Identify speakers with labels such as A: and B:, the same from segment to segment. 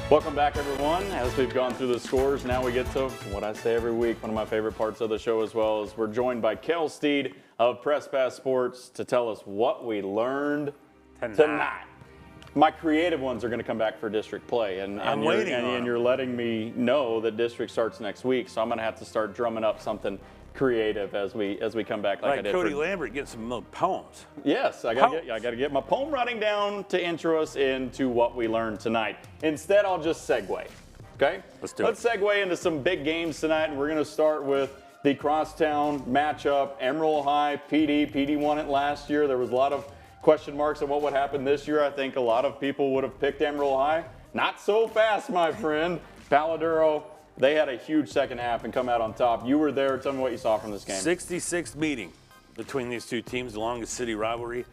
A: Welcome back, everyone. As we've gone through the scores, now we get to what I say every week, one of my favorite parts of the show as well, is we're joined by Kel Steed of Press Pass Sports to tell us what we learned tonight. My creative ones are going to come back for district play, and you're letting me know that district starts next week, so I'm going to have to start drumming up something creative as we come back like I did.
B: Cody Lambert getting some poems.
A: Yes, I got to get my poem writing down to intro us into what we learned tonight. Instead, I'll just segue. Okay? Let's segue into some big games tonight, and we're going to start with the crosstown matchup. Emerald High, PD. PD won it last year. There was a lot of question marks on what would happen this year. I think a lot of people would have picked Emerald High. Not so fast, my friend. Paladuro, they had a huge second half and come out on top. You were there. Tell me what you saw from this game.
B: 66th meeting between these two teams, the longest city rivalry.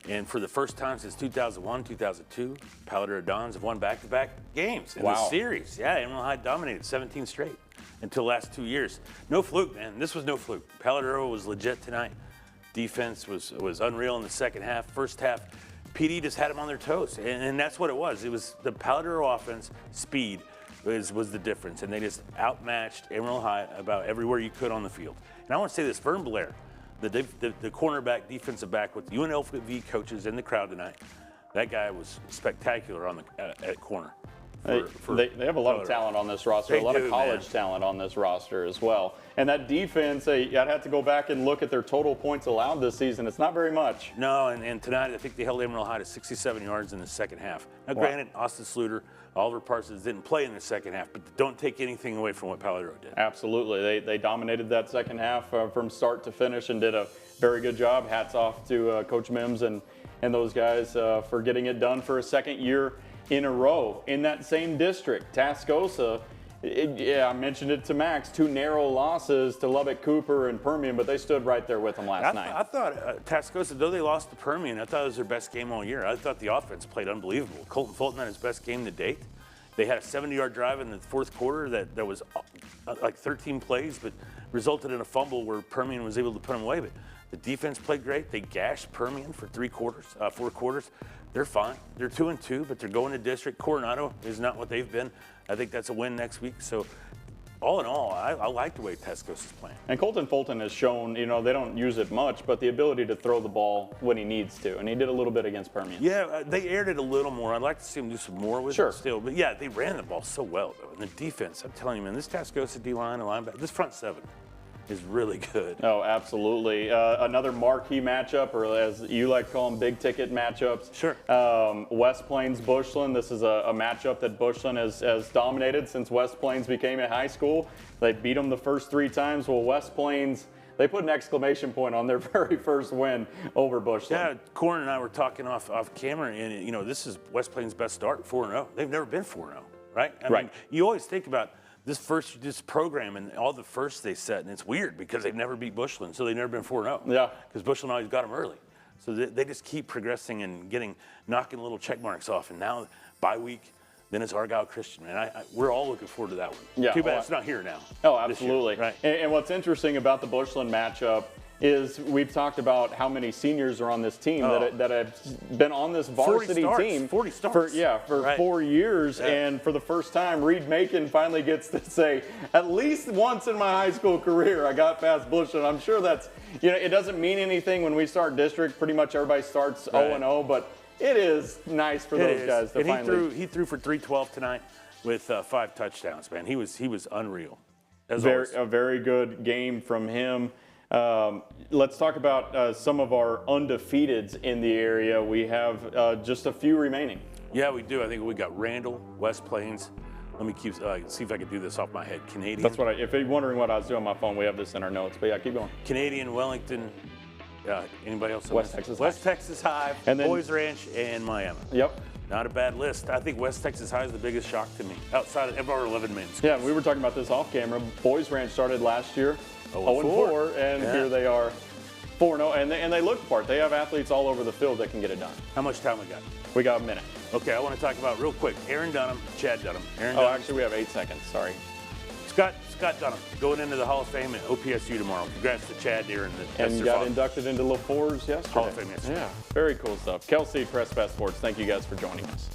B: And for the first time since 2001, 2002, Paladuro Dons have won back-to-back games in the series. Yeah, Emerald High dominated 17 straight until the last 2 years. No fluke, man. This was no fluke. Paladuro was legit tonight. Defense was unreal in the second half. First half, PD just had them on their toes, and that's what it was. It was the Paladuro offense, speed was the difference, and they just outmatched Emerald High about everywhere you could on the field. And I want to say this, Vern Blair, the cornerback, defensive back with the UNLV coaches in the crowd tonight, that guy was spectacular on at corner.
A: They have a lot of talent on this roster, a lot of college talent on this roster as well. And that defense, I'd have to go back and look at their total points allowed this season. It's not very much.
B: No, and tonight I think they held Emerald High to 67 yards in the second half. Now, granted, Austin Sluter, Oliver Parsons didn't play in the second half, but don't take anything away from what Paladuro did.
A: Absolutely. They dominated that second half from start to finish and did a very good job. Hats off to Coach Mims and those guys for getting it done for a second year in a row. In that same district, Tascosa, I mentioned it to Max, 2 narrow losses to Lubbock Cooper and Permian, but they stood right there with them last night.
B: I thought Tascosa, though they lost to Permian, I thought it was their best game all year. I thought the offense played unbelievable. Colton Fulton had his best game to date. They had a 70-yard drive in the fourth quarter that was like 13 plays, but resulted in a fumble where Permian was able to put them away. But the defense played great. They gashed Permian for 4 quarters. They're fine. They're 2-2, but they're going to district. Coronado is not what they've been. I think that's a win next week. So all in all, I like the way Tascosa's playing.
A: And Colton Fulton has shown, they don't use it much, but the ability to throw the ball when he needs to. And he did a little bit against Permian.
B: Yeah, they aired it a little more. I'd like to see him do some more with it still. But yeah, they ran the ball so well, though. And the defense, I'm telling you, man, this Tascosa D-line and linebacker, this front seven is really good.
A: Oh, absolutely. Another marquee matchup, or as you like to call them, big ticket matchups.
B: Sure.
A: West Plains Bushland. This is a matchup that Bushland has dominated since West Plains became a high school. They beat them the first 3 times. Well, West Plains, they put an exclamation point on their very first win over Bushland.
B: Yeah, Corin and I were talking off camera, and this is West Plains' best start, 4-0. They've never been 4-0, right? I mean, you always think about this program and all the firsts they set, and it's weird because they've never beat Bushland, so they've never been 4-0.
A: Yeah.
B: Because Bushland always got them early. So they just keep progressing and knocking little check marks off. And now, bye week, then it's Argyle Christian. And we're all looking forward to that one. Yeah. Too bad it's not here now.
A: Oh, absolutely.
B: Right.
A: And what's interesting about the Bushland matchup is we've talked about how many seniors are on this team that have been on this varsity team
B: 40 starts.
A: for 4 years. Yeah. And for the first time, Reed Macon finally gets to say, at least once in my high school career, I got past Bushland. I'm sure that's, it doesn't mean anything when we start district. Pretty much everybody starts 0-0, but it is nice for those guys to finally.
B: He threw for 312 tonight with 5 touchdowns, man. He was unreal. A
A: very good game from him. Let's talk about some of our undefeateds in the area. We have just a few remaining.
B: Yeah, we do. I think we got Randall, West Plains. Let me see if I can do this off my head. Canadian.
A: That's what if you're wondering what I was doing on my phone, we have this in our notes. But yeah, keep going.
B: Canadian, Wellington. Anybody else?
A: West
B: Texas High, and then Boys Ranch, and Miami.
A: Yep.
B: Not a bad list. I think West Texas High is the biggest shock to me outside of our 11 men.
A: Yeah, we were talking about this off camera. Boys Ranch started last year 0-4, and here they are 4-0, and they look the part. They have athletes all over the field that can get it done.
B: How much time we got?
A: We got a minute.
B: Okay, I want to talk about real quick. Aaron Dunham, Chad Dunham.
A: Actually, we have 8 seconds. Sorry.
B: Scott Dunham going into the Hall of Fame at OPSU tomorrow. Congrats to Chad here.
A: And got inducted into LaFours yesterday.
B: Hall of Fame yesterday.
A: Yeah, very cool stuff. Kel Steed, Press Pass Sports, thank you guys for joining us.